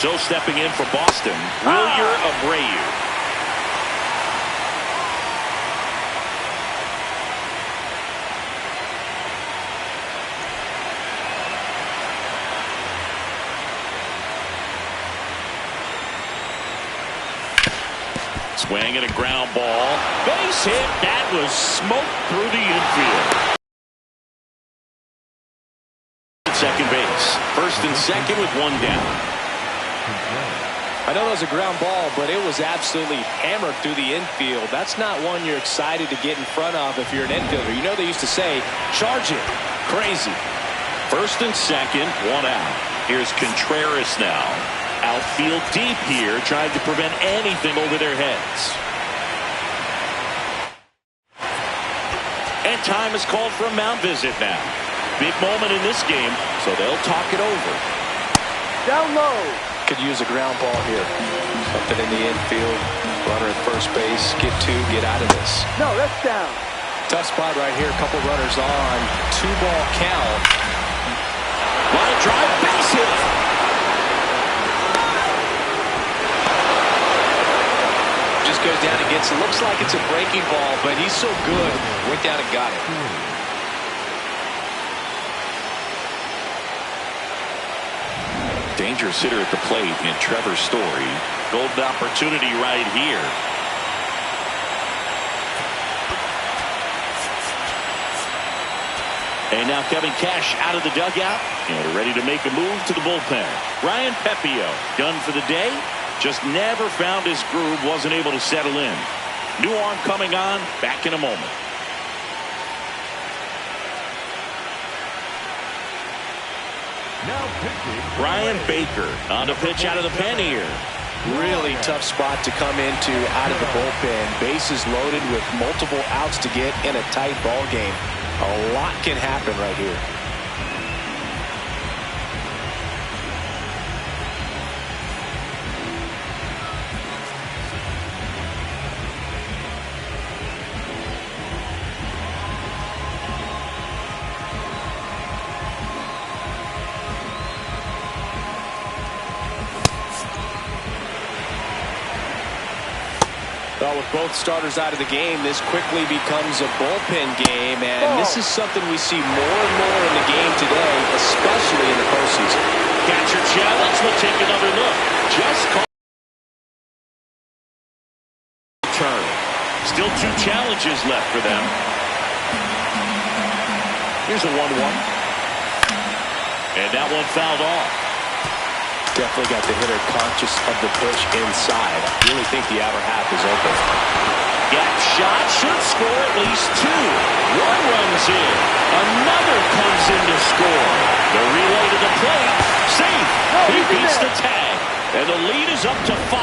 So stepping in for Boston, Wilyer Abreu. Swing and a ground ball. Base hit. That was smoked through the infield. Second base. First and second with one down. I know that was a ground ball, but it was absolutely hammered through the infield. That's not one you're excited to get in front of if you're an infielder. You know they used to say, charge it. Crazy. First and second, one out. Here's Contreras now. Outfield deep here, trying to prevent anything over their heads. And time is called for a mound visit now. Big moment in this game, so they'll talk it over. Down low. Could use a ground ball here. Something in the infield. Runner at first base. Get two, get out of this. No, that's down. Tough spot right here. Couple runners on. 2-ball count. Line drive, base hit. Just goes down and gets it. Looks like it's a breaking ball, but he's so good. Went down and got it. Dangerous hitter at the plate in Trevor Story. Golden opportunity right here. And now Kevin Cash out of the dugout and ready to make a move to the bullpen. Ryan Pepio done for the day. Just never found his groove. Wasn't able to settle in. New arm coming on. Back in a moment. Brian Baker on the pitch out of the pen here. Really tough spot to come into out of the bullpen. Bases loaded with multiple outs to get in a tight ball game. A lot can happen right here. Well, with both starters out of the game, this quickly becomes a bullpen game, and this is something we see more and more in the game today, especially in the postseason. Catcher challenge. We'll take another look. Just call turn. Still 2 challenges left for them. Here's a 1-1. And that one fouled off. Definitely got the hitter conscious of the pitch inside. I really think the outer half is open. Gap shot should score at least 2. One runs in. Another comes in to score. The relay to the plate. Safe. He beats the tag. And the lead is up to 5.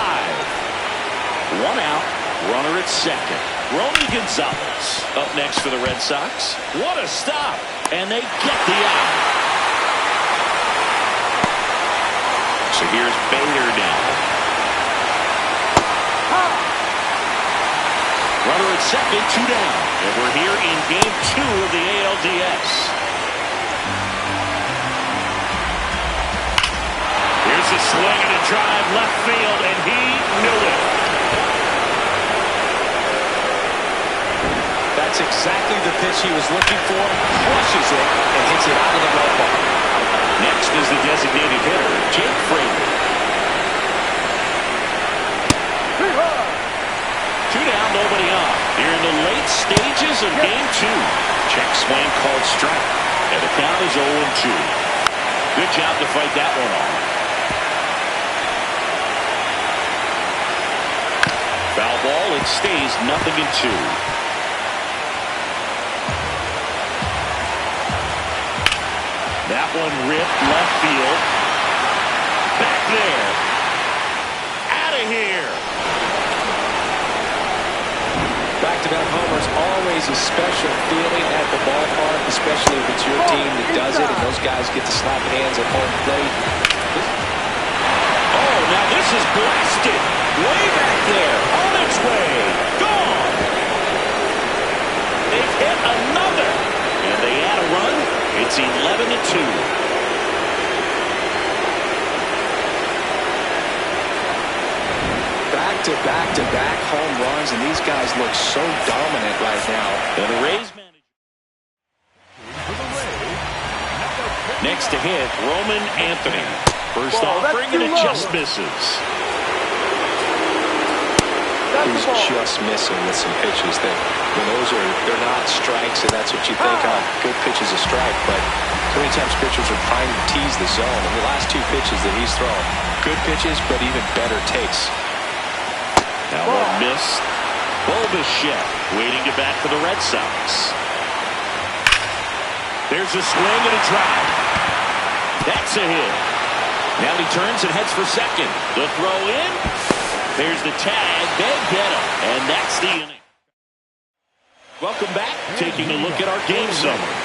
1 out. Runner at second. Romy Gonzalez up next for the Red Sox. What a stop. And they get the out. So here's Bader now. Runner at second, 2 down. And we're here in game 2 of the ALDS. Here's a swing and a drive left field, and he knew it. That's exactly the pitch he was looking for. Crushes it and hits it out of the ballpark. Next is the designated hitter, Jake Frazier. 2 down, nobody on. Here in the late stages of game 2. Check swing called strike. And the count is 0-2. Good job to fight that one off. Foul ball, it stays 0-2. That one ripped left field. Back there. Out of here. Back-to-back homers, always a special feeling at the ballpark, especially if it's your team that does it and those guys get to slap hands at home plate. Oh, now this is blasted. Way back there. On its way. Gone. They've hit another. And they add a run. It's 11-2. Back-to-back-to-back home runs, and these guys look so dominant right now. And the Rays manager. Next to hit, Roman Anthony. First offering, and it just misses. He's just missing with some pitches that, they're not strikes, and that's what you think of. Good pitch is a strike, but so many times pitchers are trying to tease the zone. And the last two pitches that he's thrown, good pitches, but even better takes. Now one missed. Bulbachek waiting to bat for the Red Sox. There's a swing and a drive. That's a hit. Now he turns and heads for second. The throw in. There's the tag. They get him. And that's the inning. Welcome back. Taking a look at our game summary.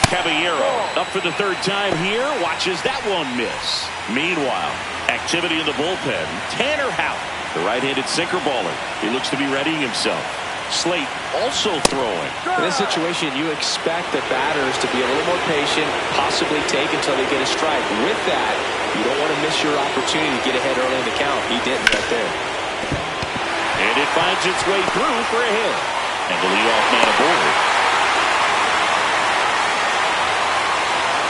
Caballero up for the third time here. Watches that one miss. Meanwhile, activity in the bullpen. Tanner Houck, the right-handed sinker baller. He looks to be readying himself. Slate also throwing. In this situation, you expect the batters to be a little more patient, possibly take until they get a strike. With that, you don't want to miss your opportunity to get ahead early in the count. He didn't right there. And it finds its way through for a hit. And the leadoff man aboard.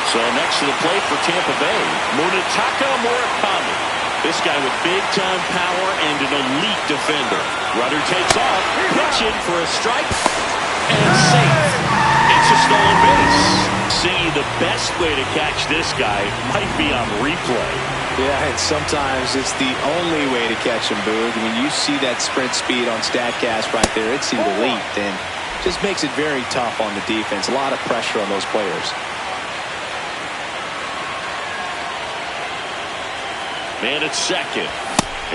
So next to the plate for Tampa Bay, Munetaka Murakami. This guy with big-time power and an elite defender. Runner takes off, pitch in for a strike, and safe. It's a stolen base. See, the best way to catch this guy might be on replay. Yeah, and sometimes it's the only way to catch him, Boog. I mean, you see that sprint speed on StatCast right there. It's elite, and just makes it very tough on the defense. A lot of pressure on those players. Man at second.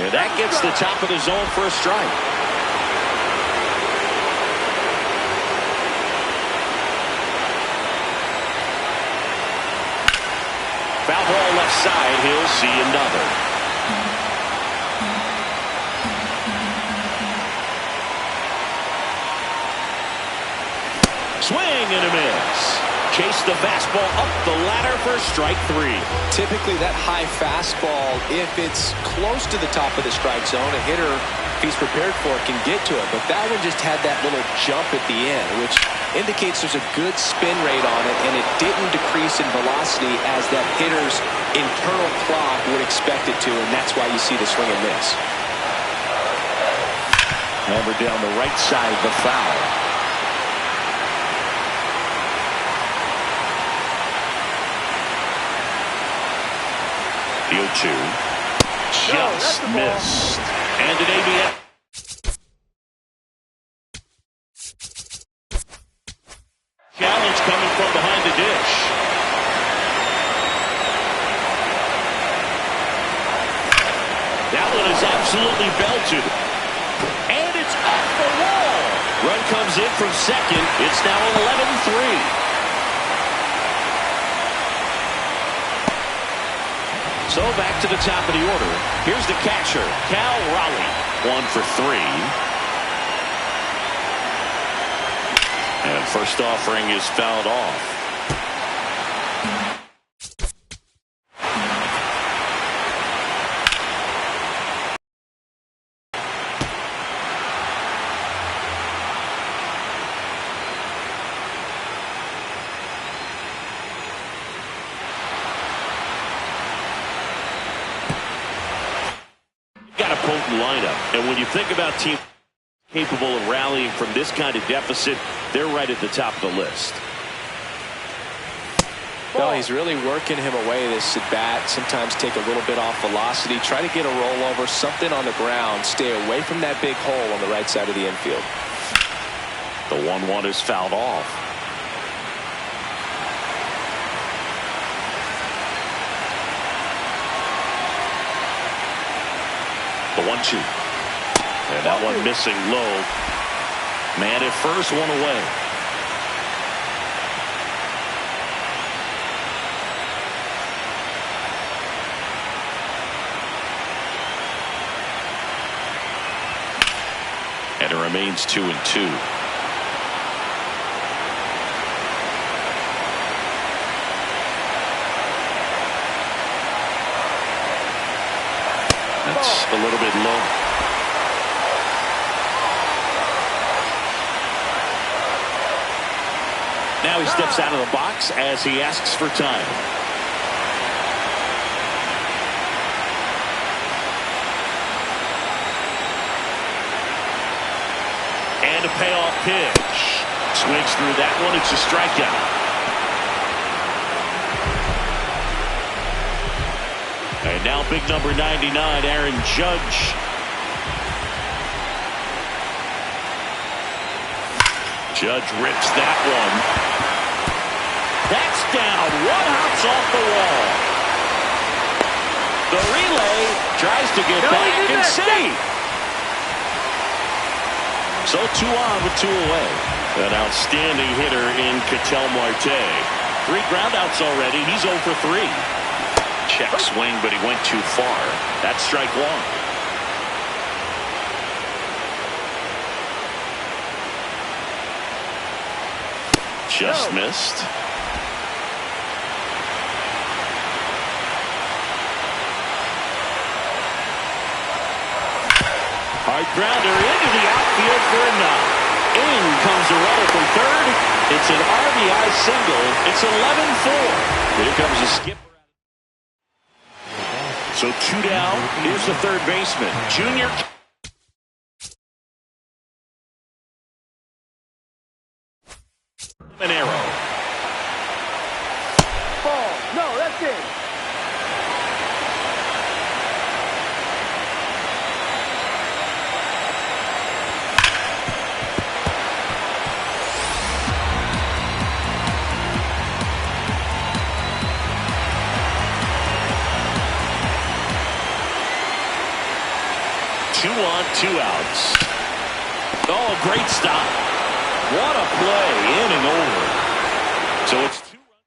And that gets the top of the zone for a strike. Foul ball left side. He'll see another. Swing and a miss. Chase the fastball up the ladder for strike three. Typically that high fastball, if it's close to the top of the strike zone, a hitter, if he's prepared for it, can get to it. But that one just had that little jump at the end, which indicates there's a good spin rate on it, and it didn't decrease in velocity as that hitter's internal clock would expect it to, and that's why you see the swing and miss. Hammered down the right side, the foul. The 0-2. Just missed. And an ABS. Challenge coming from behind the dish. That one is absolutely belted. And it's off the wall. Run comes in from second. It's now 11-3. So back to the top of the order. Here's the catcher, Cal Raleigh. 1 for 3. And first offering is fouled off. Lineup. And when you think about teams capable of rallying from this kind of deficit, they're right at the top of the list. Well, he's really working him away this at bat. Sometimes take a little bit off velocity, try to get a rollover, something on the ground, stay away from that big hole on the right side of the infield. The 1-1 is fouled off. The 1-2. And that one missing low. Man at first, one away. And it remains 2-2. That's a little bit low. Now he steps out of the box as he asks for time. And a payoff pitch. Swings through that one. It's a strikeout. And now big number 99, Aaron Judge. Judge rips that one. That's down. One hops off the wall. The relay tries to get back and see. So 2 on with 2 away. An outstanding hitter in Ketel Marte. 3 groundouts already. He's 0 for 3. Check swing, but he went too far. That's strike 1. Just missed. Hard grounder into the outfield for a knock. In comes a runner from third. It's an RBI single. It's 11-4. Here comes a skipper. So 2 down. Here's the third baseman, Junior. An arrow. Ball. No, that's it. Two on, 2 outs. Oh, great stop. What a play, inning over. So it's 2 runs.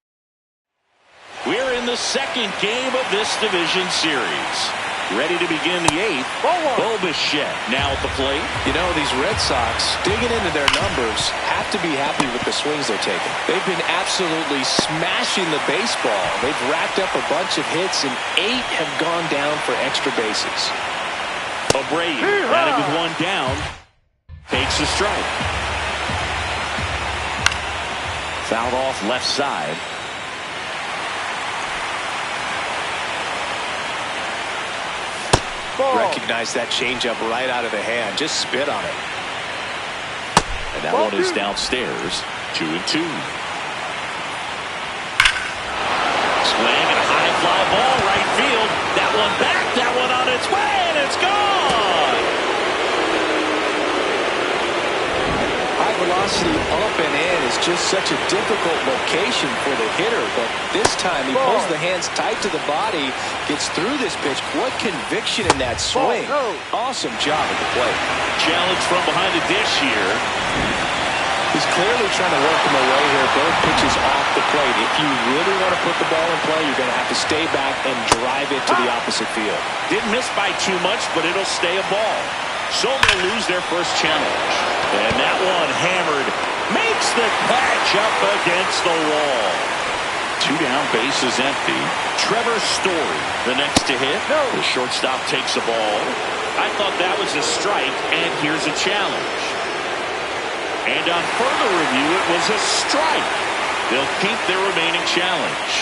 We're in the second game of this division series. Ready to begin the 8th. Bo Bichette now at the plate. You know, these Red Sox, digging into their numbers, have to be happy with the swings they're taking. They've been absolutely smashing the baseball. They've racked up a bunch of hits, and 8 have gone down for extra bases. Abreu, batting with 1 down, takes a strike. Fouled off left side. Recognize that changeup right out of the hand. Just spit on it. And that one is downstairs. 2-2. Swing and a high fly ball right field. That one back. That one on its way, and it's gone. High velocity up and in is just such a difficult location for the hitter, but this time he pulls the hands tight to the body, gets through this pitch. What conviction in that swing. Awesome job at the plate. Challenge from behind the dish here. He's clearly trying to work him away here. Both pitches off the plate. If you really want to put the ball in play, you're going to have to stay back and drive it to the opposite field. Didn't miss by too much, but it'll stay a ball. So they'll lose their first challenge. And that one hammered. Makes the catch up against the wall. 2 down, bases empty. Trevor Story, the next to hit. The shortstop takes the ball. I thought that was a strike, and here's a challenge. And on further review, it was a strike. They'll keep their remaining challenge.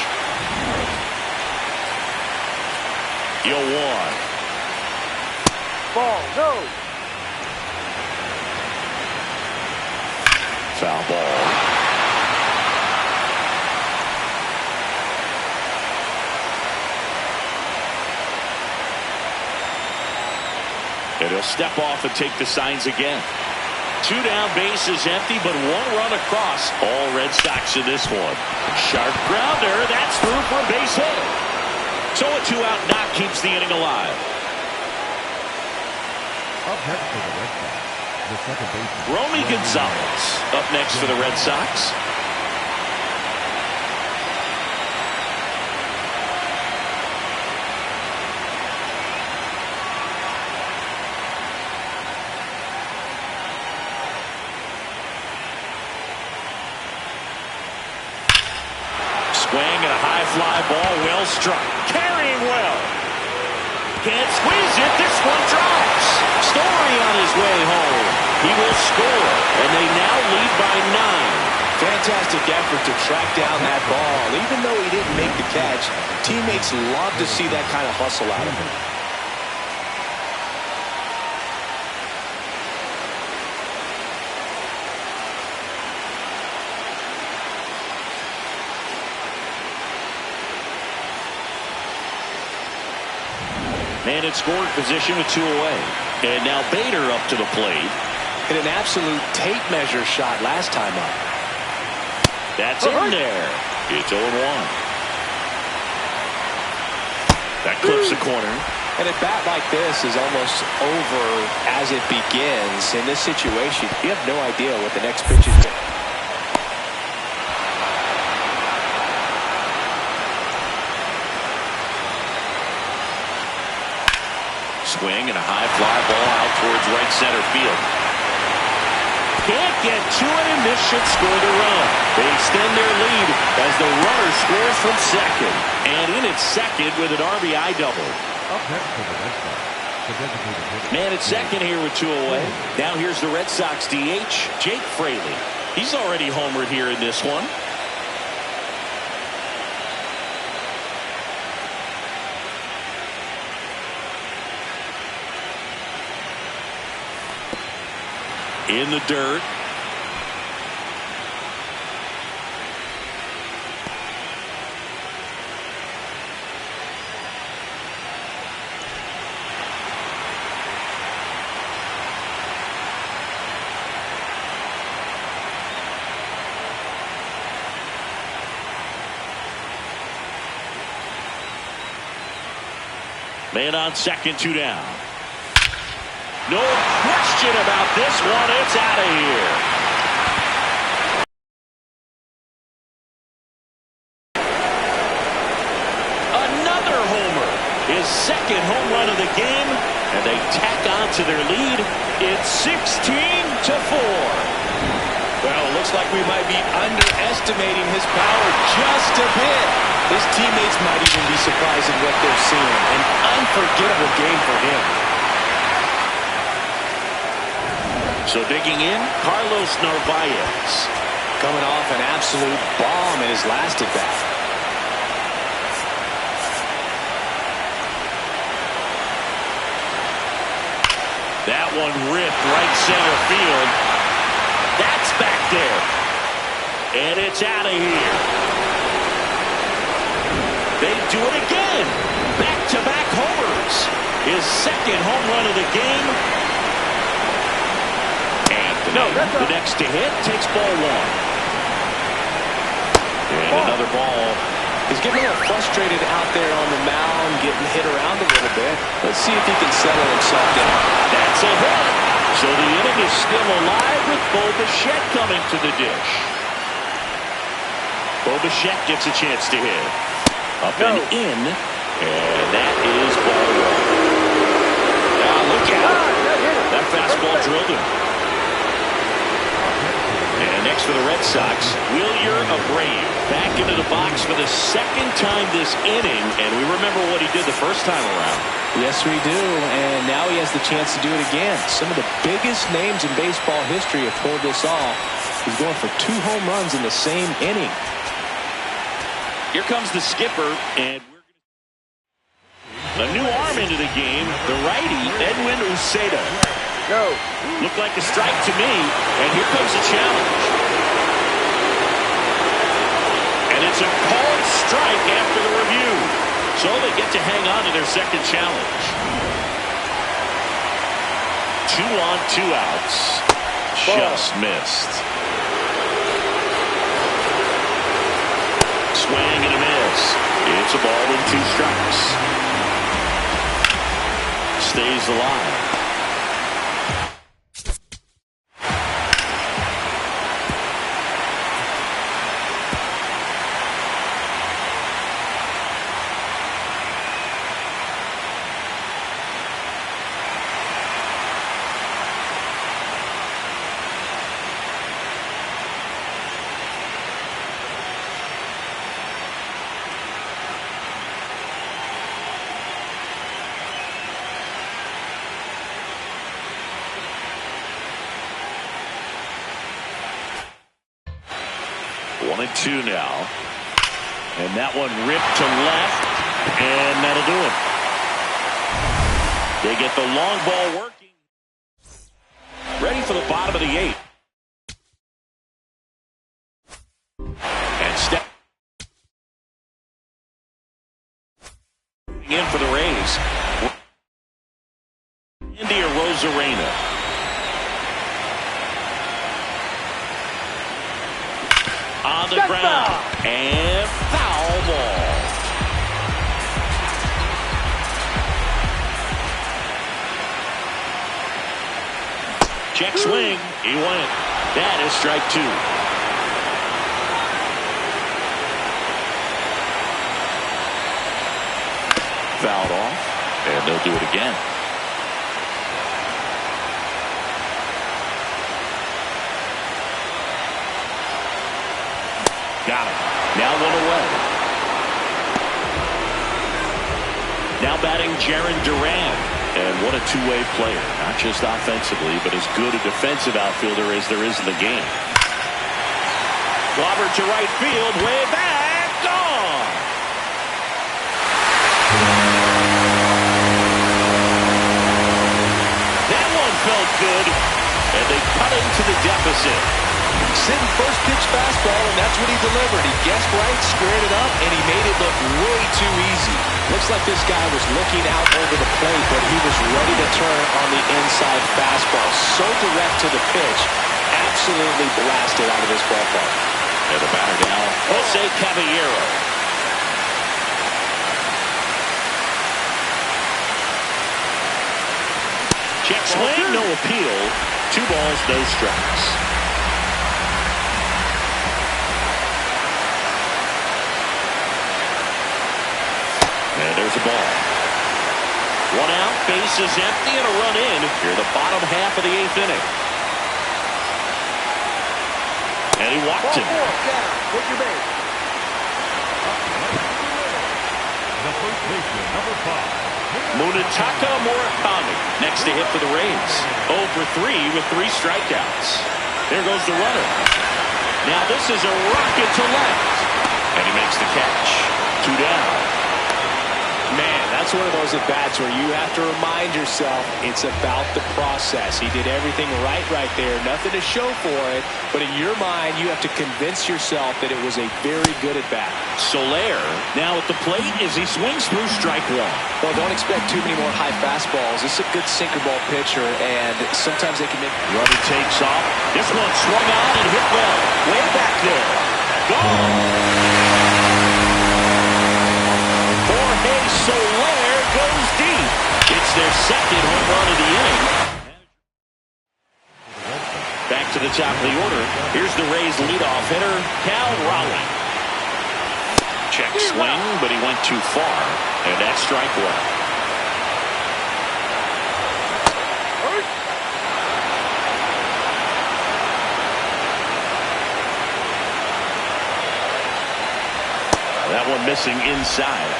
0-1. Ball, no. Foul ball. And he'll step off and take the signs again. 2 down, bases empty, but 1 run across. All Red Sox in this one. Sharp grounder. That's through for a base hit. So a 2-out knock keeps the inning alive. Up next for the Red Sox, the second baseman, Romy Gonzalez up next for the Red Sox. Swing and a high fly ball, well struck. Carrying well. Can't squeeze it. This one drops. Story on his way home. He will score, and they now lead by 9. Fantastic effort to track down that ball. Even though he didn't make the catch, teammates love to see that kind of hustle out of him. Man in scoring position with 2 away. And now Bader up to the plate. Hit an absolute tape measure shot last time up. That's in there. It's 0-1. That clips the corner. And a bat like this is almost over as it begins. In this situation, you have no idea what the next pitch is. Swing and a high fly ball out towards right center field. Can't get to it, and this should score the run. They extend their lead as the runner scores from second. And in at second with an RBI double. Up next for the Red Sox, the designated hitter. Man at second here with 2 away. Now here's the Red Sox DH, Jake Fraley. He's already homered here in this one. In the dirt. Man on second, 2 down. No question about this one. It's out of here. Another homer. His second home run of the game. And they tack on to their lead. It's 16-4. Well, it looks like we might be underestimating his power just a bit. His teammates might even be surprised at what they're seeing. An unforgettable game for him. So digging in, Carlos Narvaez. Coming off an absolute bomb in his last at-bat. That one ripped right center field. That's back there. And it's out of here. They do it again. Back-to-back homers. His second home run of the game. The next to hit takes ball 1. And another ball. He's getting a little frustrated out there on the mound, getting hit around a little bit. Let's see if he can settle himself down. That's a hit. So the inning is still alive with Bo Bichette coming to the dish. Bo Bichette gets a chance to hit. Up and in. And that is ball 1. Now look out. That fastball drilled him. And next for the Red Sox, Wilyer Abreu back into the box for the second time this inning. And we remember what he did the first time around. Yes, we do. And now he has the chance to do it again. Some of the biggest names in baseball history have pulled this off. He's going for 2 home runs in the same inning. Here comes the skipper, and we're going to... A new arm into the game, the righty, Edwin Uceda. Go. Looked like a strike to me, and here comes the challenge. And it's a called strike after the review. So they get to hang on to their second challenge. 2 on, 2 outs. Just missed. Swing and a miss. It's a ball with 2 strikes. Stays alive. 1-2 now. And that one ripped to left, and that'll do it. They get the long ball working. Ready for the bottom of the 8th. And step in for the Rays. India Rosarena. On the ground. And foul ball. Check swing. He went. That is strike 2. Fouled off. And they'll do it again. Got him. Now 1 away. Now batting Jarren Duran. And what a two-way player. Not just offensively, but as good a defensive outfielder as there is in the game. Lobber to right field. Way back. Gone. That one felt good. And they cut into the deficit. Sitting first pitch fastball, and that's what he delivered. He guessed right, squared it up, and he made it look way too easy. Looks like this guy was looking out over the plate, but he was ready to turn on the inside fastball. So direct to the pitch. Absolutely blasted out of this ballpark. And the batter now, Jose Caballero. Check swing, no appeal. 2 balls, no strikes. And there's a ball. 1 out, base is empty, and a run in here in the bottom half of the 8th inning. And he walked him. Take your base. The first baseman, number 5. Munetaka Murakami next to hit for the Rays. 0 for 3 with 3 strikeouts. There goes the runner. Now this is a rocket to left. And he makes the catch. 2 down. Man, that's one of those at-bats where you have to remind yourself it's about the process. He did everything right there. Nothing to show for it. But in your mind, you have to convince yourself that it was a very good at-bat. Soler now at the plate as he swings through strike 1. Well, don't expect too many more high fastballs. This is a good sinker ball pitcher, and sometimes they can make... Runner takes off. This one swung on and hit well. Way back there. Gone. Jorge Soler goes deep. It's their second home run of the inning. Back to the top of the order. Here's the Rays leadoff hitter, Cal Raleigh. Check swing, but he went too far. And that's strike 1. That one missing inside.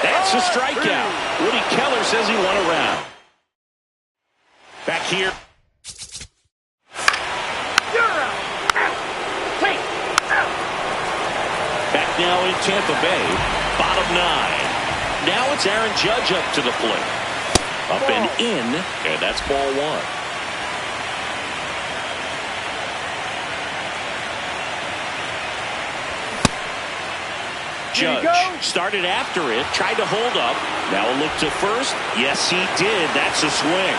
That's a strikeout. Woody Keller says he won a round. Back here. Back now in Tampa Bay. Bottom 9. Now it's Aaron Judge up to the plate. Up and in, and that's ball 1. Judge started after it, tried to hold up. Now a look to first. Yes, he did. That's a swing.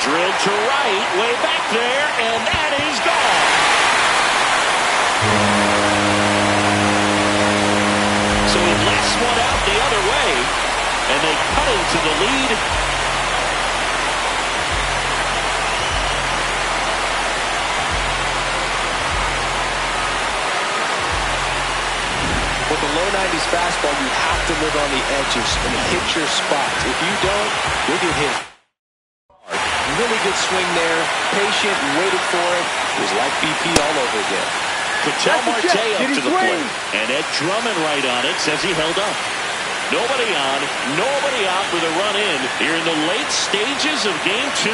Drilled to right, way back there, and that is gone. So he lasts one out the other way, and they cut into the lead. With a low 90s fastball, you have to live on the edges and hit your spots. If you don't, you'll get hit. Really good swing there. Patient, waited for it. It was like BP all over again. Ketel Marte up to the plate. And Ed Drummond right on it says he held up. Nobody on, nobody out with a run in here in the late stages of game 2.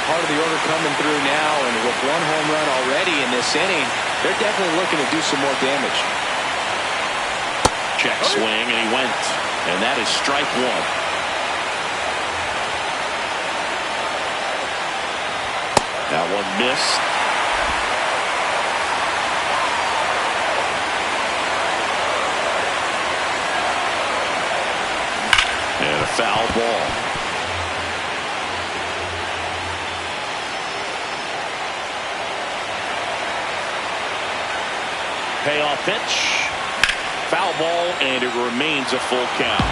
Part of the order coming through now, and with one home run already in this inning, they're definitely looking to do some more damage. Check swing, and he went. And that is strike 1. That one missed. And a foul ball. Payoff pitch. Foul ball, and it remains a full count.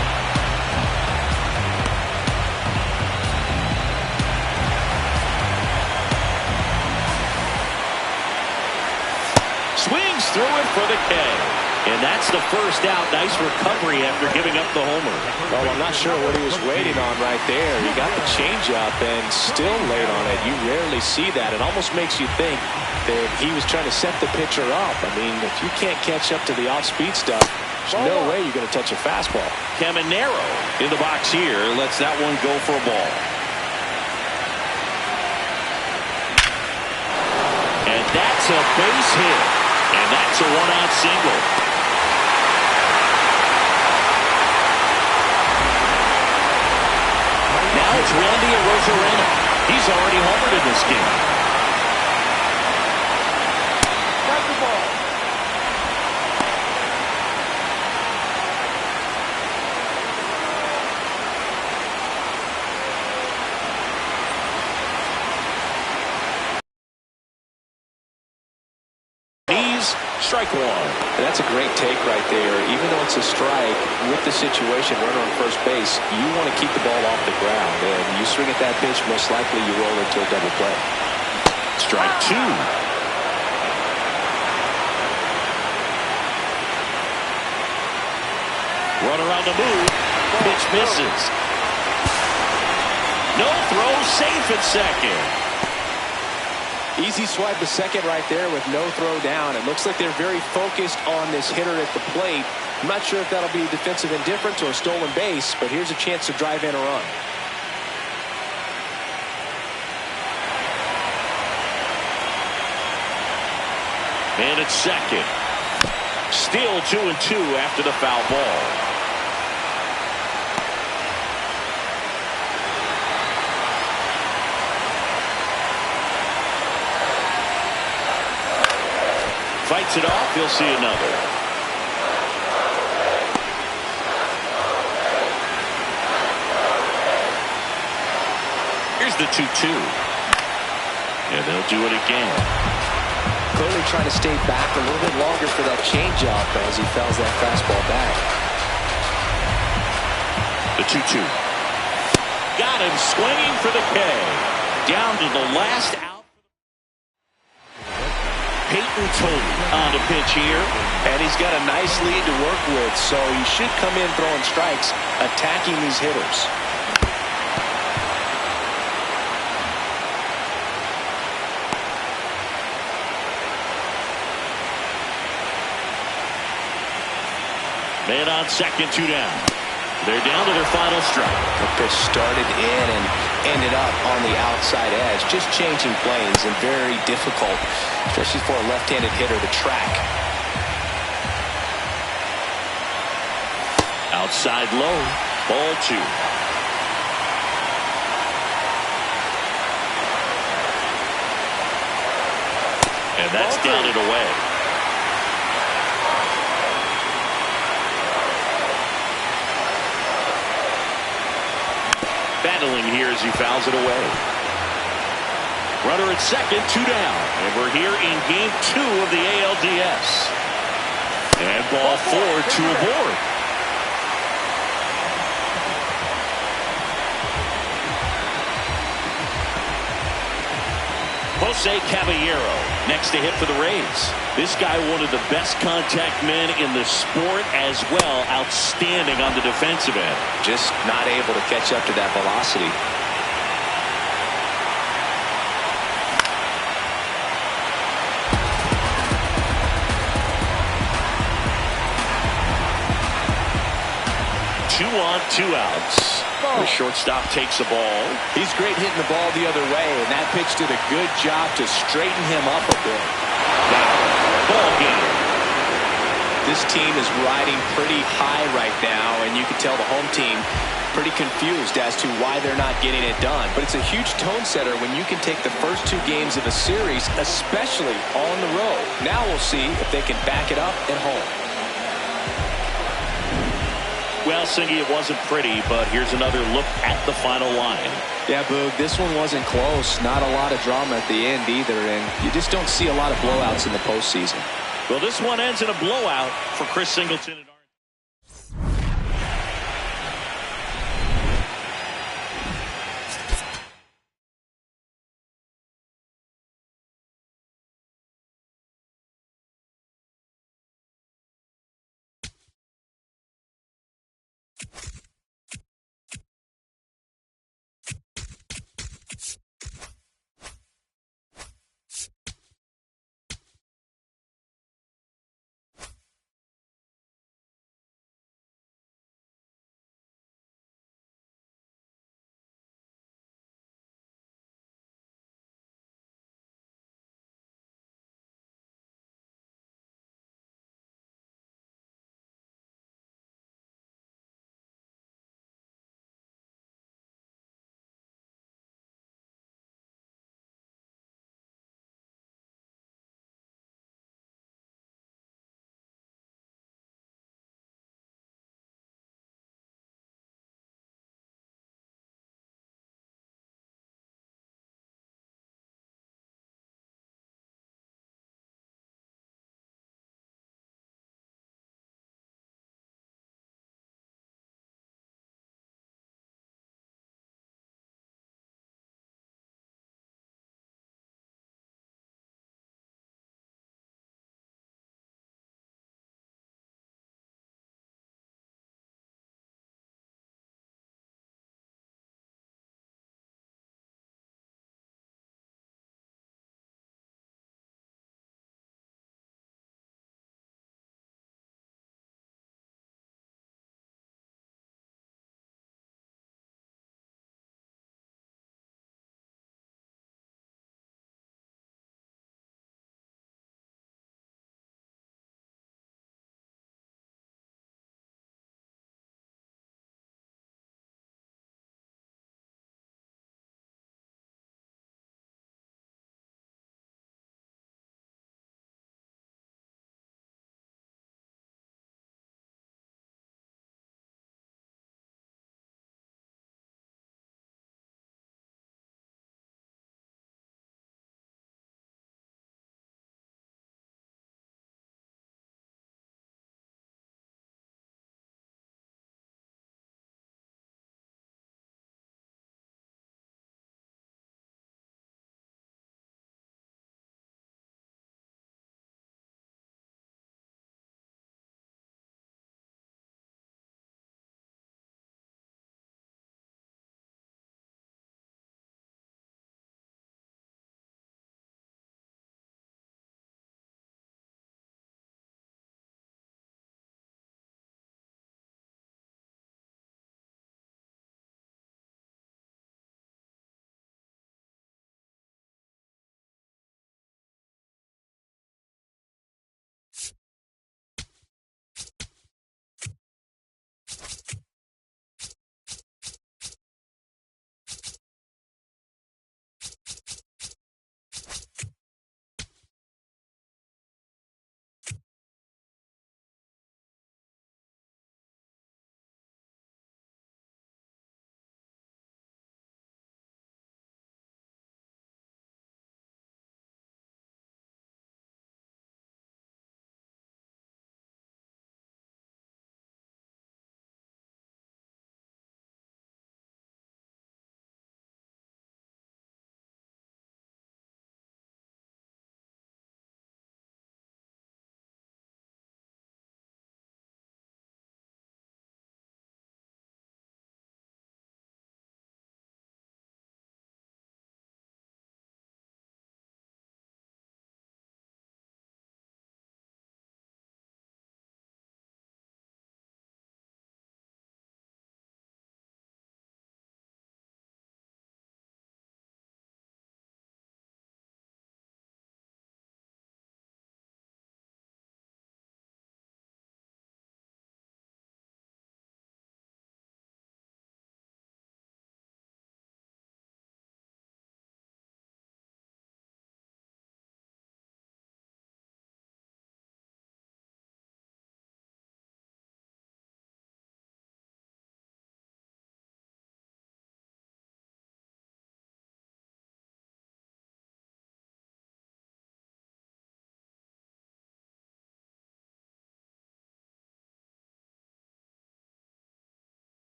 Swings through it for the K. And that's the first out. Nice recovery after giving up the homer. Well, I'm not sure what he was waiting on right there. He got the changeup and still laid on it. You rarely see that. It almost makes you think that he was trying to set the pitcher up. I mean, if you can't catch up to the off-speed stuff, there's no way you're going to touch a fastball. Caminero in the box here lets that one go for a ball. And that's a base hit. And that's a one-out single. Now it's Randy Arozarena. He's already homered in this game. Got the ball. Strike 1. And that's a great take right there. Even though it's a strike, with the situation, runner on first base, you want to keep the ball off the ground. And you swing at that pitch, most likely you roll into a double play. Strike 2. Runner on the move. Pitch misses. No throw, safe at second. Easy swipe to second right there with no throw down. It looks like they're very focused on this hitter at the plate. I'm not sure if that'll be defensive indifference or a stolen base, but here's a chance to drive in a run. And it's second. Still 2-2 after the foul ball. Fights it off. He'll see another. Here's the 2-2. And they'll do it again. Clearly trying to stay back a little bit longer for that changeup as he fouls that fastball back. The 2-2. Got him swinging for the K. Down to the last out. Peyton Tony on the pitch here. And he's got a nice lead to work with, so he should come in throwing strikes, attacking these hitters. Man on second, 2 down. They're down to their final strike. The pitch started in and ended up on the outside edge. Just changing planes and very difficult, especially for a left-handed hitter to track. Outside low, ball 2. And that's down and away. Battling here as he fouls it away. Runner at second, 2 down. And we're here in game 2 of the ALDS. And ball 4, 2 aboard. Jose Caballero next to hit for the Rays. This guy, one of the best contact men in the sport as well. Outstanding on the defensive end. Just not able to catch up to that velocity. 2 on, 2 outs. The shortstop takes the ball. He's great hitting the ball the other way, and that pitch did a good job to straighten him up a bit. Now, ball game. This team is riding pretty high right now, and you can tell the home team pretty confused as to why they're not getting it done. But it's a huge tone setter when you can take the first 2 games of a series, especially on the road. Now we'll see if they can back it up at home. Well, Singy, it wasn't pretty, but here's another look at the final line. Yeah, Boog, this one wasn't close. Not a lot of drama at the end either, and you just don't see a lot of blowouts in the postseason. Well, this one ends in a blowout for Chris Singleton.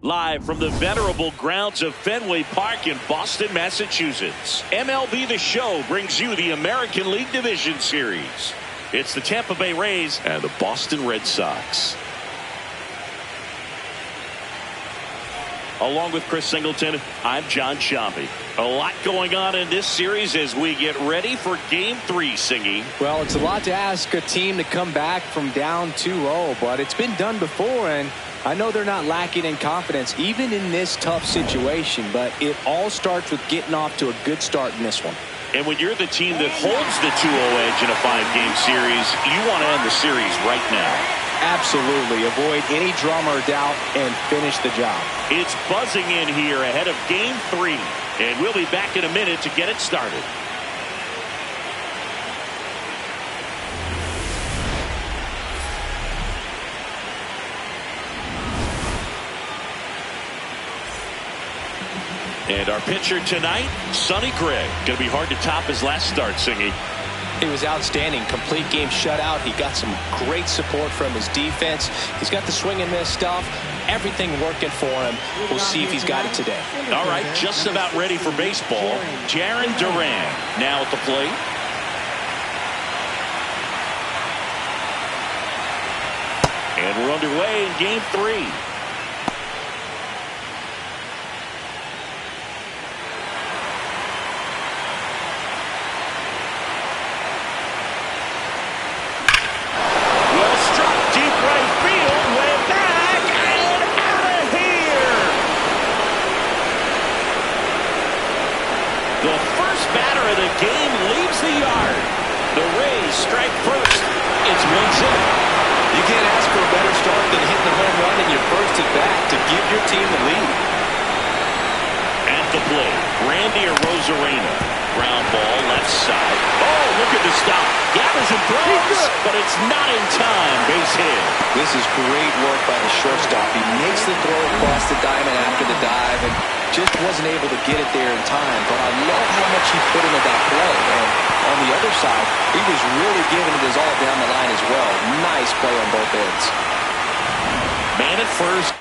Live from the venerable grounds of Fenway Park in Boston, Massachusetts, MLB The Show brings you the American League Division Series. It's the Tampa Bay Rays and the Boston Red Sox. Along with Chris Singleton, I'm John Sciambi. A lot going on in this series as we get ready for Game 3, Singy. Well, it's a lot to ask a team to come back from down 2-0, but it's been done before, and I know they're not lacking in confidence, even in this tough situation, but it all starts with getting off to a good start in this one. And when you're the team that holds the 2-0 edge in a 5-game series, you want to end the series right now. Absolutely. Avoid any drama or doubt and finish the job. It's buzzing in here ahead of Game 3, and we'll be back in a minute to get it started. And our pitcher tonight, Sonny Gregg. Going to be hard to top his last start, Singy. It was outstanding. Complete game shutout. He got some great support from his defense. He's got the swing and miss stuff. Everything working for him. We'll see if he's got it today. All right, just about ready for baseball. Jarren Duran now at the plate. And we're underway in Game 3. The first batter of the game leaves the yard. The Rays strike first. It's 1-0. You can't ask for a better start than hitting the home run in your first at bat to give your team the lead. At the plate, Randy Arozarena. Ground ball left side. Oh, look at the stop. Gathers and throws, but it's not in time. Base hit. This is great work by the shortstop. He makes the throw across the diamond after the dive and just wasn't able to get it there in time. But I love how much he put into that play. And on the other side, he was really giving it his all down the line as well. Nice play on both ends. Man at first.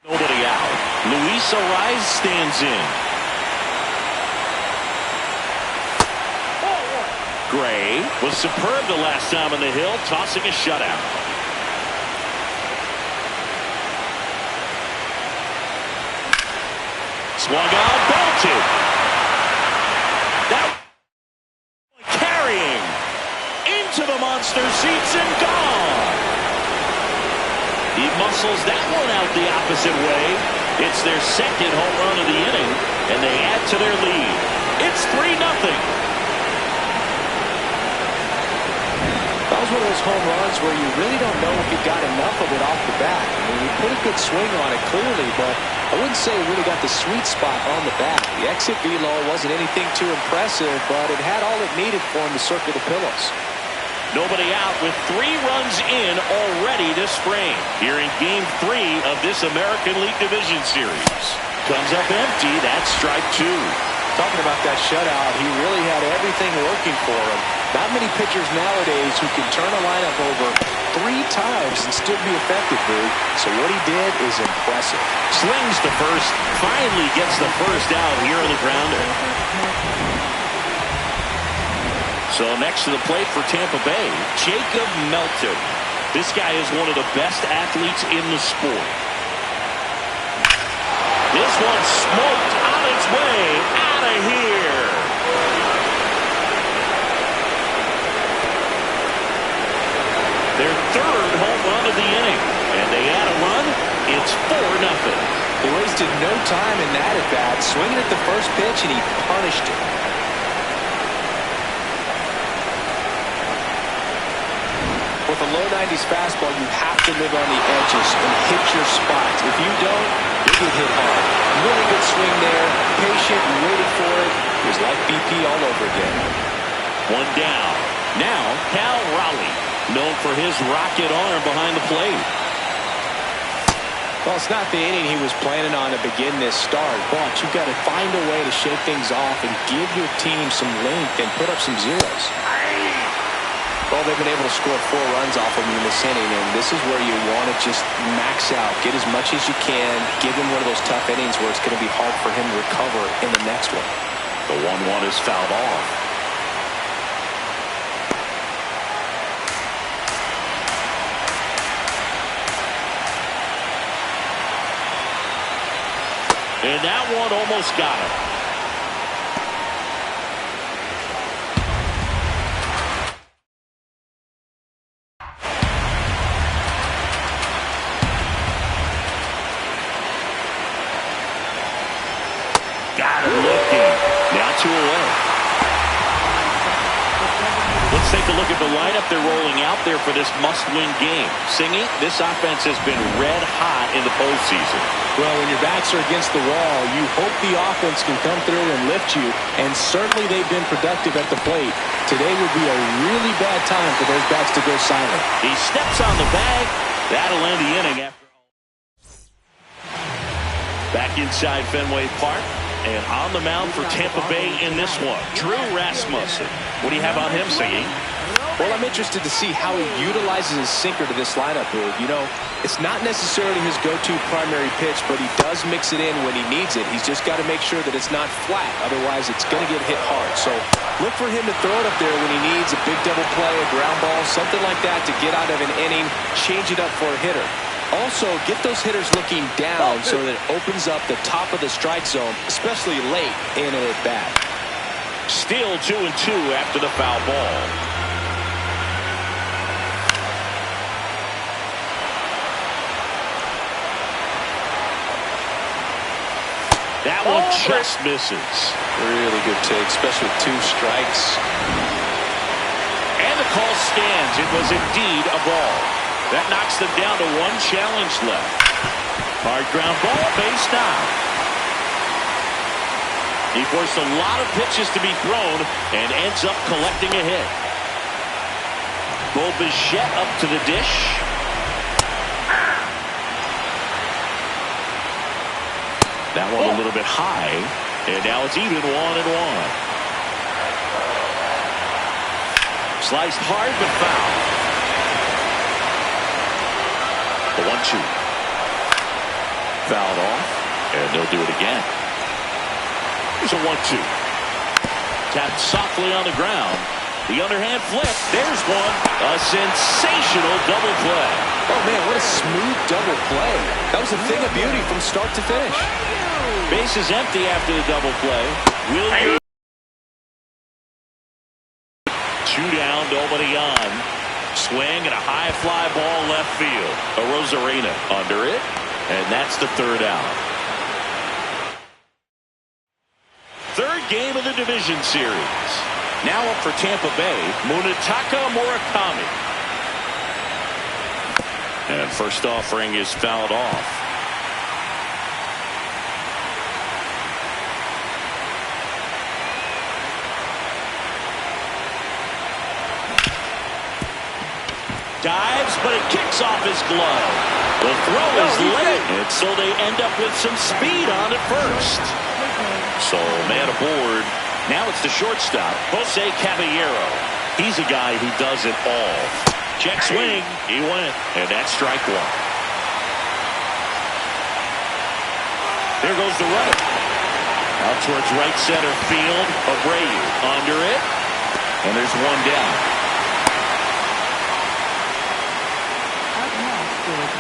Nobody out. Luis Ariz stands in. Gray was superb the last time on the hill, tossing a shutout. Swung out, belted. That carrying into the monster seats and gone. He muscles that one out the opposite way. It's their second home run of the inning, and they add to their lead. It's 3-0. That was one of those home runs where you really don't know if you got enough of it off the bat. I mean, he put a good swing on it clearly, but I wouldn't say he really got the sweet spot on the bat. The exit velo wasn't anything too impressive, but it had all it needed for him to circle the pillows. Nobody out with 3 runs in already this frame. Here in Game 3 of this American League Division Series. Comes up empty. That's strike 2. Talking about that shutout, he really had everything working for him. Not many pitchers nowadays who can turn a lineup over 3 times and still be effective, Boog. So what he did is impressive. Slings to first. Finally gets the first out here on the grounder. So next to the plate for Tampa Bay, Jacob Melton. This guy is one of the best athletes in the sport. This one smoked on its way out of here. Their 3rd home run of the inning. And they add a run. It's 4-0. He wasted no time in that at bat, swinging at the first pitch, and he punished it. With a low 90s fastball, you have to live on the edges and hit your spots. If you don't, you get hit hard. Really good swing there. Patient, waited for it. It was like BP all over again. 1 down. Now, Cal Raleigh, known for his rocket arm behind the plate. Well, it's not the inning he was planning on to begin this start, but you've got to find a way to shake things off and give your team some length and put up some zeros. Well, they've been able to score 4 runs off of him in this inning, and this is where you want to just max out, get as much as you can, give him one of those tough innings where it's going to be hard for him to recover in the next one. The 1-1 is fouled off. And that one almost got him. Got him looking. Now 2 away. Let's take a look at the lineup they're rolling out there for this must-win game. Singy, this offense has been red hot in the postseason. Well, when your backs are against the wall, you hope the offense can come through and lift you, and certainly they've been productive at the plate. Today would be a really bad time for those bats to go silent. He steps on the bag. That'll end the inning after all. Back inside Fenway Park. And on the mound for Tampa Bay in this one, Drew Rasmussen. What do you have on him, Singy? Well, I'm interested to see how he utilizes his sinker to this lineup, Boog. You know, it's not necessarily his go-to primary pitch, but he does mix it in when he needs it. He's just got to make sure that it's not flat. Otherwise, it's going to get hit hard. So look for him to throw it up there when he needs a big double play, a ground ball, something like that to get out of an inning, change it up for a hitter. Also, get those hitters looking down so that it opens up the top of the strike zone, especially late in an at-bat. Still 2-2 after the foul ball. That one just misses. Really good take, especially with 2 strikes. And the call stands. It was indeed a ball. That knocks them down to 1 challenge left. Hard ground ball, base down. He forced a lot of pitches to be thrown and ends up collecting a hit. Bo Bichette up to the dish. That one a little bit high, and now it's even 1-1. Sliced hard but foul. The 1-2. fouled off, and they'll do it again. Here's a 1-2. Tapped softly on the ground. The underhand flip. There's one. A sensational double play. Oh, man, what a smooth double play. That was a thing of beauty from start to finish. Base is empty after the double play. Williams. 2 down, nobody on. Swing and a high fly ball left field. Rosarena under it, and that's the 3rd out. 3rd game of the division series. Now up for Tampa Bay, Munetaka Murakami. And first offering is fouled off. Dives, but it kicks off his glove. The throw is late, and so they end up with some speed on at first. So man aboard. Now it's the shortstop, Jose Caballero. He's a guy who does it all. Check swing. He went, and that's strike 1. There goes the runner. Out towards right center field. Abreu under it, and there's 1 down.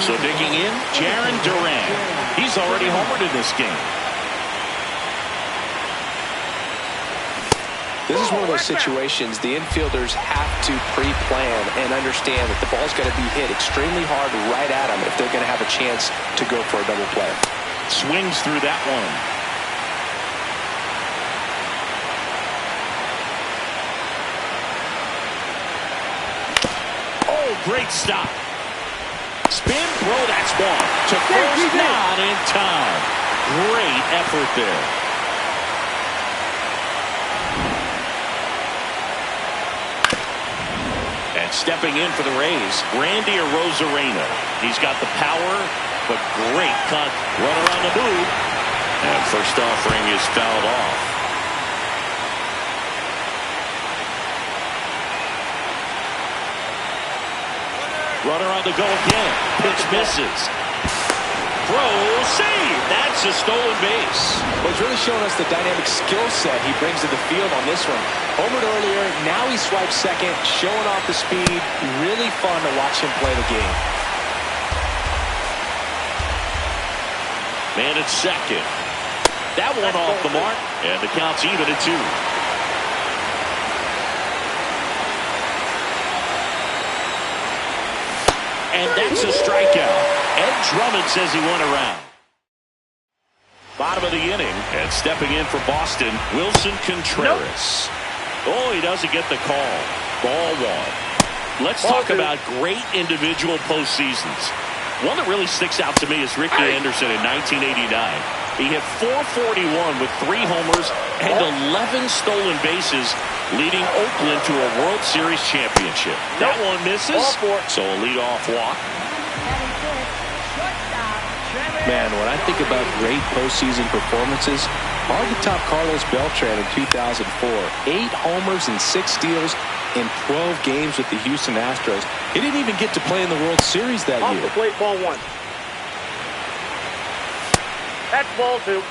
So digging in, Jarren Duran. He's already homered in this game. This is one of those situations the infielders have to pre-plan and understand that the ball's got to be hit extremely hard right at them if they're going to have a chance to go for a double play. Swings through that one. Oh, great stop. Spin, throw, that's 1. To first, not in time. Great effort there. And stepping in for the Rays, Randy Rosarena. He's got the power, but great cut. Runner on the move. And first offering is fouled off. Runner on the go again. Pitch misses. Throw, save. That's a stolen base. Well, he's really showing us the dynamic skill set he brings to the field on this one. Homered earlier, now he swipes second, showing off the speed. Really fun to watch him play the game. Man at second. That one off the mark, and the count's even at 2. And that's a strikeout. Ed Drummond says he went around. Bottom of the inning, and stepping in for Boston, Wilson Contreras. Oh, he doesn't get the call. Ball 1. Let's talk about great individual postseasons. One that really sticks out to me is Ricky Anderson in 1989. He hit .441 with 3 homers and 11 stolen bases, leading Oakland to a World Series championship. That one misses, so a leadoff walk. Man, when I think about great postseason performances, hard to top Carlos Beltran in 2004. 8 homers and 6 steals in 12 games with the Houston Astros. He didn't even get to play in the World Series that year. Off the plate, ball 1. That's ball 2.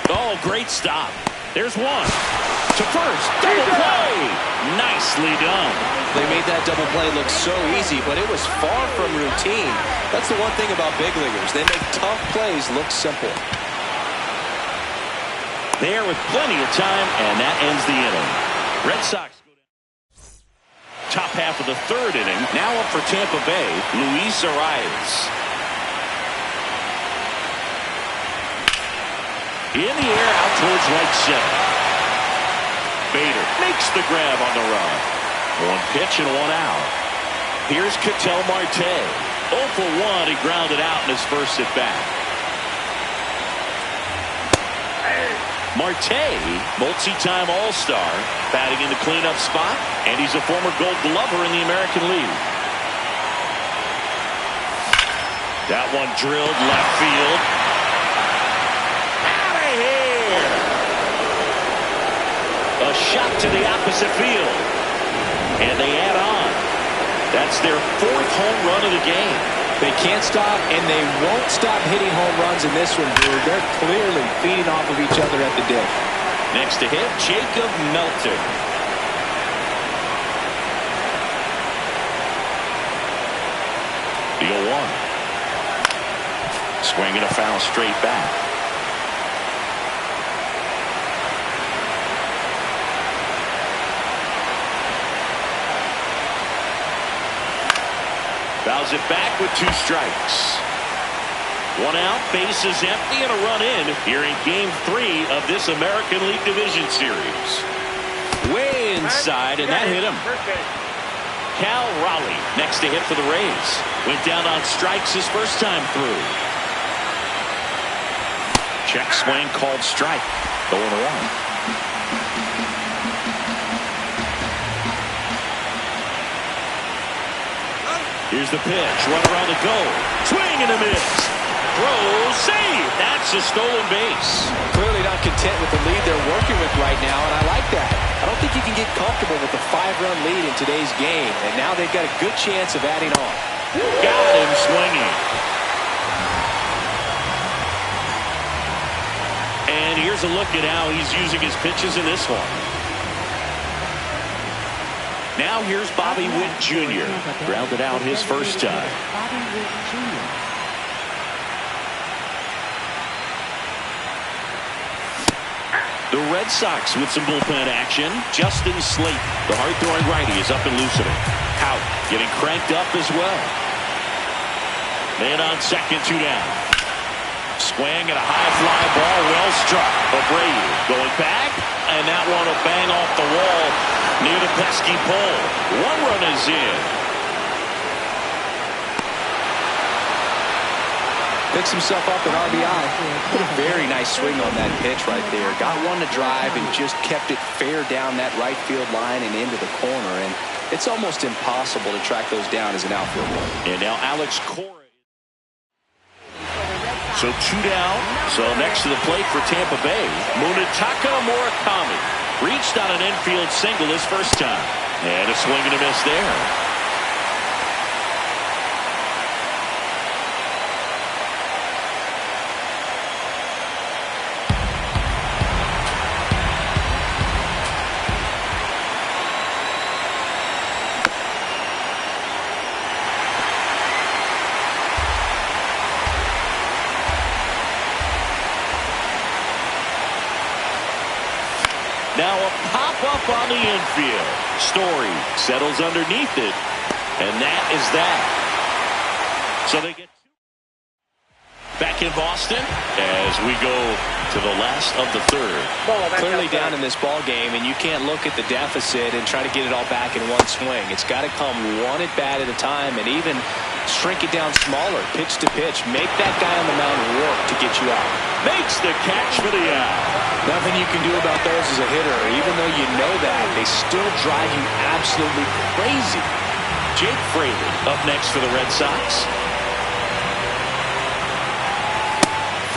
Oh, great stop. There's 1. To first. Double play. Nicely done. They made that double play look so easy, but it was far from routine. That's the one thing about big leaguers. They make tough plays look simple. There with plenty of time, and that ends the inning. Red Sox go down. Top half of the 3rd inning. Now up for Tampa Bay, Luis Arias. In the air, out towards right center. Bader makes the grab on the run. 1 pitch and 1 out. Here's Ketel Marte. 0 for 1. He grounded out in his first at bat. Marte, multi-time All-Star, batting in the cleanup spot, and he's a former Gold Glover in the American League. That one drilled left field. Out of here! A shot to the opposite field. And they add on. That's their 4th home run of the game. They can't stop, and they won't stop hitting home runs in this one, Drew. They're clearly feeding off of each other at the dish. Next to hit, Jacob Melton. The 0-1. Swinging a foul straight back. Fouls it back with 2 strikes. 1 out, bases empty, and a run in here in Game 3 of this American League Division Series. Way inside, and that hit him. Cal Raleigh next to hit for the Rays. Went down on strikes his first time through. Check swing called strike. 0-1. Here's the pitch. Runner on the go. Swing and a miss. Throw, save. That's a stolen base. Clearly not content with the lead they're working with right now, and I like that. I don't think you can get comfortable with a 5-run lead in today's game, and now they've got a good chance of adding on. Got him swinging. And here's a look at how he's using his pitches in this one. Now here's Bobby Witt Jr. Grounded out his first time. The Red Sox with some bullpen action. Justin Slate, the hard-throwing righty, is up and loosening. Out, getting cranked up as well. Man on second, 2 down. Swing and a high fly ball, well struck. Abreu going back, and that one will bang off the wall near the pesky pole. 1 run is in. Picks himself up an RBI. Put a very nice swing on that pitch right there. Got one to drive and just kept it fair down that right field line and into the corner. And it's almost impossible to track those down as an outfielder. And now Alex Cora. So 2 down. So next to the plate for Tampa Bay, Munetaka Murakami reached on an infield single his first time. And a swing and a miss there. Now a pop-up on the infield. Story settles underneath it, and that is that. So they get back in Boston as we go to the last of the 3rd. Clearly down in this ball game, and you can't look at the deficit and try to get it all back in one swing. It's got to come 1 at bat at a time, and even shrink it down smaller, pitch to pitch. Make that guy on the mound work to get you out. Makes the catch for the out. Nothing you can do about those as a hitter. Even though you know that, they still drive you absolutely crazy. Jake Fraley up next for the Red Sox.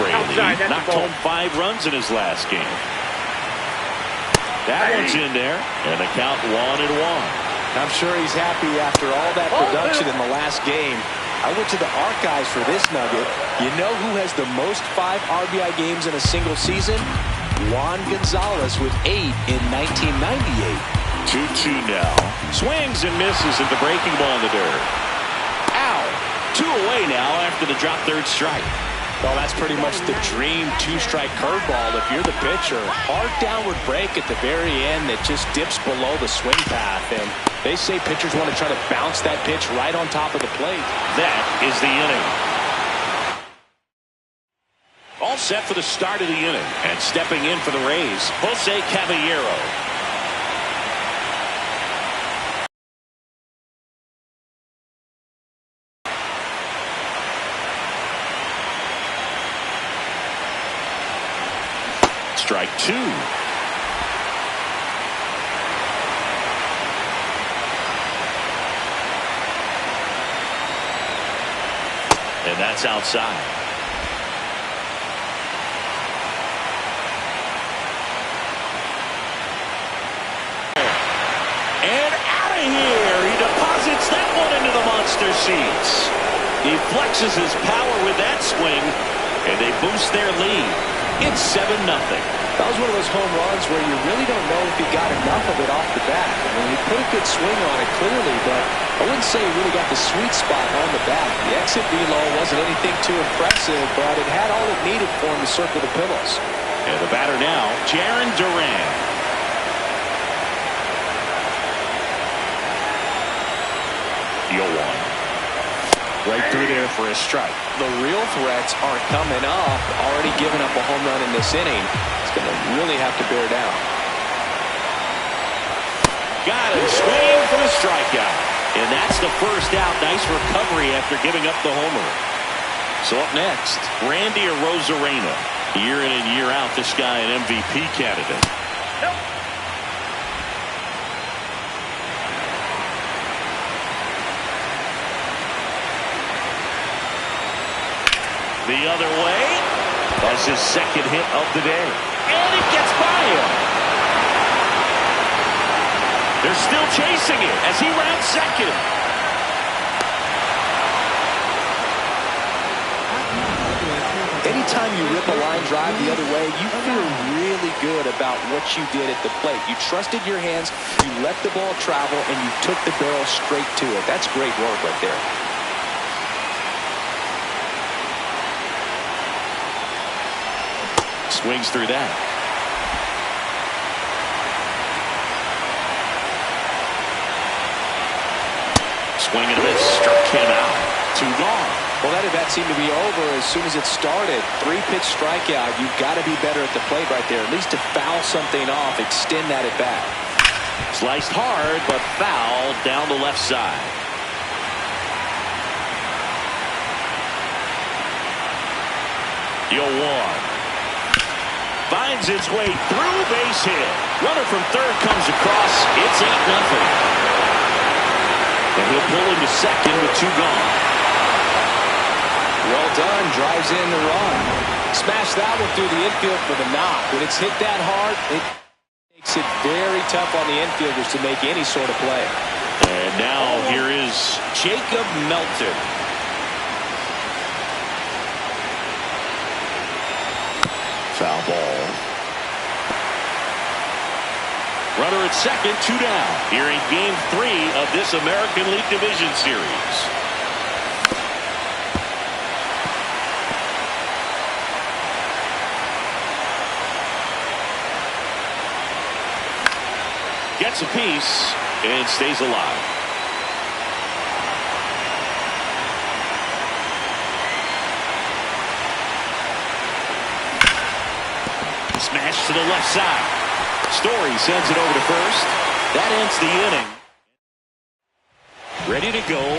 Fraley knocked home 5 runs in his last game. That one's in there, and the count 1-1. I'm sure he's happy after all that production in the last game. I went to the archives for this nugget. You know who has the most 5 RBI games in a single season? Juan Gonzalez with 8 in 1998. 2-2 now. Swings and misses at the breaking ball in the dirt. Ow! 2 away now after the drop 3rd strike. Well, that's pretty much the dream 2-strike curveball if you're the pitcher. Hard downward break at the very end that just dips below the swing path. And they say pitchers want to try to bounce that pitch right on top of the plate. That is the inning. All set for the start of the inning. And stepping in for the Rays, Jose Caballero. Strike 2. And that's outside. And out of here. He deposits that one their seats. He flexes his power with that swing, and they boost their lead. It's 7-0. That was one of those home runs where you really don't know if he got enough of it off the bat. I mean, he put a good swing on it clearly, but I wouldn't say he really got the sweet spot on the bat. The exit velo wasn't anything too impressive, but it had all it needed for him to circle the pillows. And the batter now, Jarren Duran. 0-1. Right through there for a strike. The real threats aren't coming up. Already giving up a home run in this inning. It's going to really have to bear down. Got him. Swing for the strikeout. And that's the first out. Nice recovery after giving up the homer. So up next, Randy Arozarena. Year in and year out, this guy an MVP candidate. Nope. The other way. That's his second hit of the day. And it gets by him. They're still chasing it as he rounds second. Anytime you rip a line drive the other way, you feel really good about what you did at the plate. You trusted your hands, you let the ball travel, and you took the barrel straight to it. That's great work right there. Swings through that. Swing and a miss. Struck him out. 2 gone. Well, that at-bat seemed to be over as soon as it started. 3-pitch strikeout. You've got to be better at the plate right there. At least to foul something off, extend that at-bat. Sliced hard, but foul down the left side. Yo, 1. Finds its way through, base hit. Runner from third comes across. It's 8-0. And he'll pull into second with 2 gone. Well done. Drives in the run. Smash that one through the infield for the knock. When it's hit that hard, it makes it very tough on the infielders to make any sort of play. And now here is Jacob Melton. Foul ball. Runner at second, 2 down. Here in Game 3 of this American League Division Series. Gets a piece and stays alive. Smash to the left side. Story sends it over to first. That ends the inning. Ready to go.